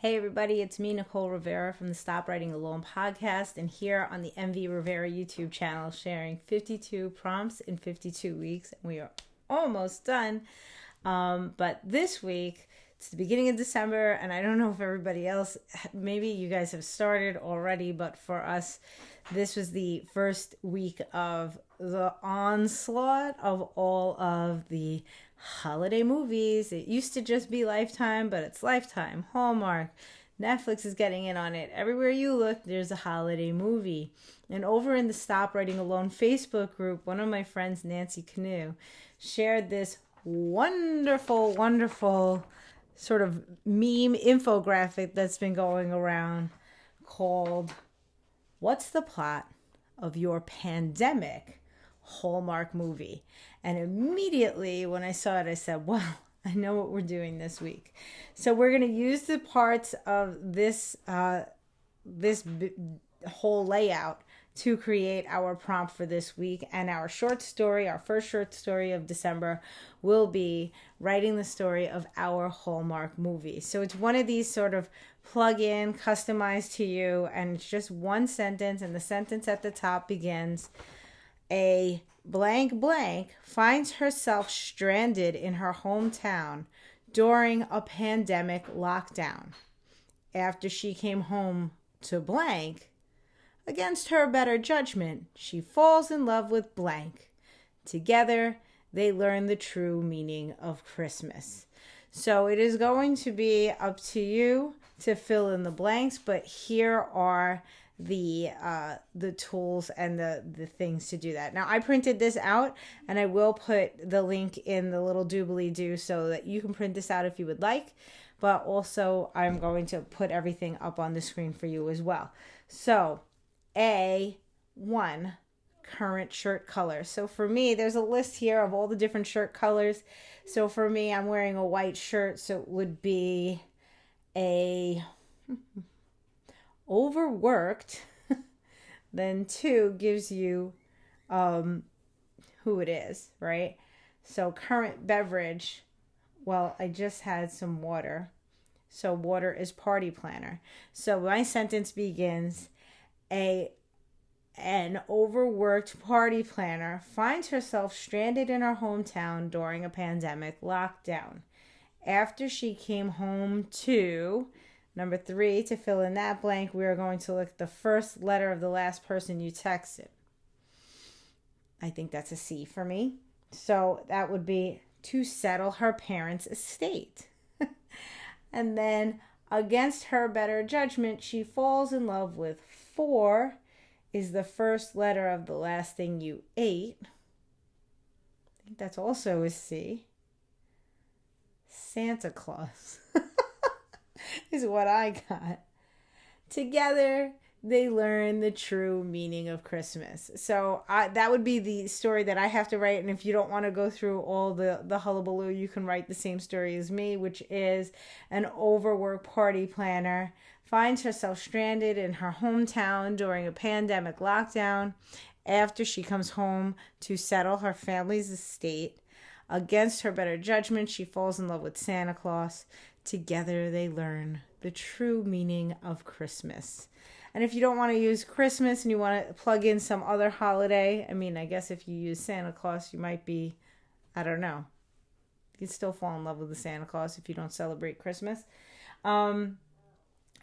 Hey everybody, it's me, Nicole Rivera from the Stop Writing Alone podcast, and here on the MV Rivera YouTube channel, sharing 52 prompts in 52 weeks, and we are almost done. But this week, it's the beginning of December, and I don't know if everybody else, maybe you guys have started already, but for us, this was the first week of the onslaught of all of the holiday movies. It used to just be Lifetime, but it's Lifetime, Hallmark. Netflix is getting in on it. Everywhere you look, there's a holiday movie. And over in the Stop Writing Alone Facebook group, one of my friends, Nancy Canoe, shared this wonderful sort of meme infographic that's been going around called "What's the plot of your pandemic Hallmark movie?" And immediately when I saw it, I said, well, I know what we're doing this week. So we're going to use the parts of this whole layout to create our prompt for this week. And our short story, our first short story of December, will be writing the story of our Hallmark movie. So it's one of these sort of plug-in, customized to you, and it's just one sentence, and the sentence at the top begins, "A blank blank finds herself stranded in her hometown during a pandemic lockdown. After she came home to blank, against her better judgment, she falls in love with blank. Together, they learn the true meaning of Christmas." So it is going to be up to you to fill in the blanks, but here are the tools and the things to do that. Now, I printed this out, and I will put the link in the little doobly-doo so that you can print this out if you would like, but also I'm going to put everything up on the screen for you as well. So, A1, current shirt color. So for me, there's a list here of all the different shirt colors. So for me, I'm wearing a white shirt, so it would be a overworked. Then 2 gives you who it is, right? So current beverage, well, I just had some water. So water is party planner. So my sentence begins, an overworked party planner finds herself stranded in her hometown during a pandemic lockdown. After she came home to... Number 3, to fill in that blank, we are going to look at the first letter of the last person you texted. I think that's a C for me. So that would be to settle her parents' estate. And then, against her better judgment, she falls in love with 4 is the first letter of the last thing you ate. I think that's also a C. Santa Claus. Is what I got. Together, they learn the true meaning of Christmas. So that would be the story that I have to write. And if you don't want to go through all the hullabaloo, you can write the same story as me, which is an overworked party planner finds herself stranded in her hometown during a pandemic lockdown. After she comes home to settle her family's estate, against her better judgment, she falls in love with Santa Claus. Together, they learn the true meaning of Christmas. And if you don't want to use Christmas and you want to plug in some other holiday, I mean, I guess if you use Santa Claus, you might be, I don't know. You can still fall in love with the Santa Claus if you don't celebrate Christmas.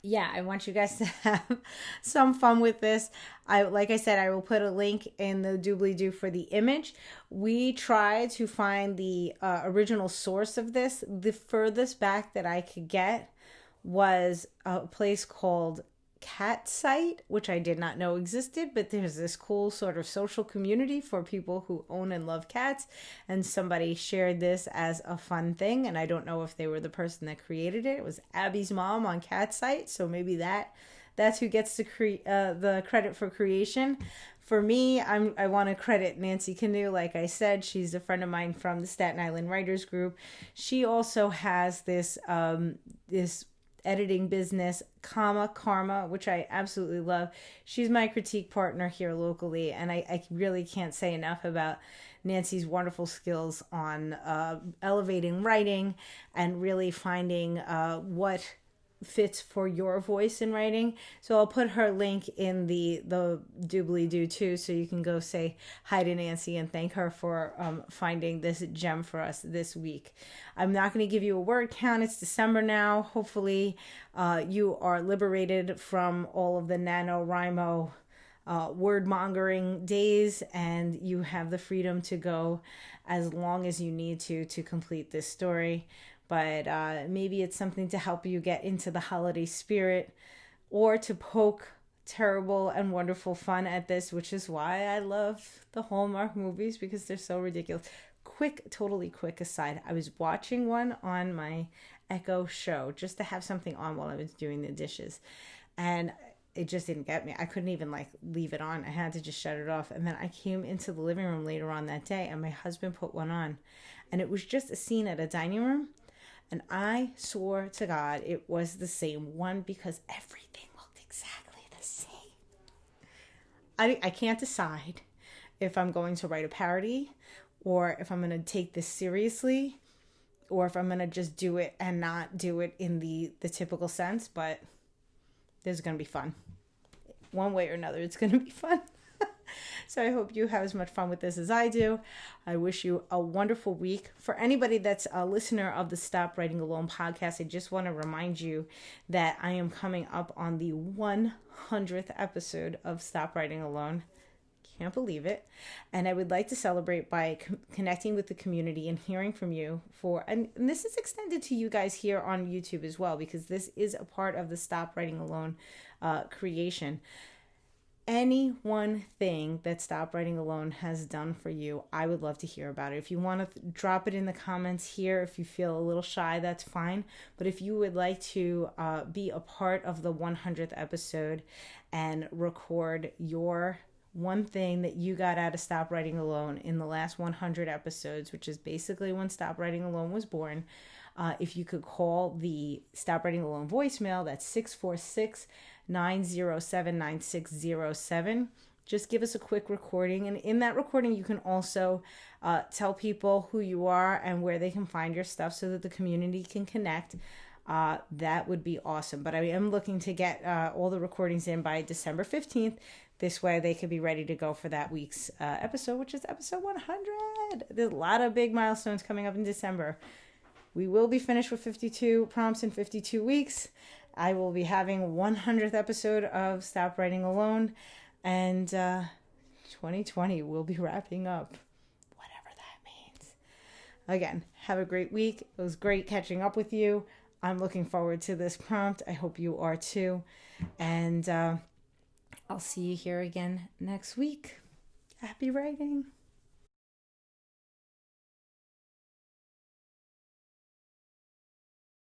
Yeah, I want you guys to have some fun with this. Like I said, I will put a link in the doobly-doo for the image. We tried to find the original source of this. The furthest back that I could get was a place called Cat Site, which I did not know existed, but there's this cool sort of social community for people who own and love cats, and somebody shared this as a fun thing, and I don't know if they were the person that created it. It was Abby's mom on Cat Site, so maybe that's who gets the credit for creation. For me, I want to credit Nancy Canoe. Like I said, she's a friend of mine from the Staten Island Writers Group. She also has this editing business, Karma, which I absolutely love. She's my critique partner here locally, and I really can't say enough about Nancy's wonderful skills on elevating writing and really finding what fits for your voice in writing. So I'll put her link in the doobly-doo too, so you can go say hi to Nancy and thank her for finding this gem for us this week. I'm not going to give you a word count. It's December now. Hopefully you are liberated from all of the NaNoWriMo word mongering days, and you have the freedom to go as long as you need to complete this story. But maybe it's something to help you get into the holiday spirit, or to poke terrible and wonderful fun at this, which is why I love the Hallmark movies, because they're so ridiculous. Totally quick aside, I was watching one on my Echo Show just to have something on while I was doing the dishes, and it just didn't get me. I couldn't even leave it on. I had to just shut it off. And then I came into the living room later on that day, and my husband put one on, and it was just a scene at a dining room. And I swore to God it was the same one, because everything looked exactly the same. I can't decide if I'm going to write a parody, or if I'm going to take this seriously, or if I'm going to just do it and not do it in the typical sense. But this is going to be fun. One way or another, it's going to be fun. So I hope you have as much fun with this as I do. I wish you a wonderful week. For anybody that's a listener of the Stop Writing Alone podcast, I just want to remind you that I am coming up on the 100th episode of Stop Writing Alone. Can't believe it. And I would like to celebrate by connecting with the community and hearing from you and this is extended to you guys here on YouTube as well, because this is a part of the Stop Writing Alone creation. Any one thing that Stop Writing Alone has done for you, I would love to hear about it. If you want to drop it in the comments here, if you feel a little shy, that's fine. But if you would like to be a part of the 100th episode and record your one thing that you got out of Stop Writing Alone in the last 100 episodes, which is basically when Stop Writing Alone was born, if you could call the Stop Writing Alone voicemail, that's 646-907-9607. Just give us a quick recording. And in that recording, you can also tell people who you are and where they can find your stuff so that the community can connect. That would be awesome. But I am looking to get all the recordings in by December 15th. This way they could be ready to go for that week's episode, which is episode 100. There's a lot of big milestones coming up in December. We will be finished with 52 prompts in 52 weeks. I will be having 100th episode of Stop Writing Alone. And 2020 will be wrapping up, whatever that means. Again, have a great week. It was great catching up with you. I'm looking forward to this prompt. I hope you are too. And I'll see you here again next week. Happy writing.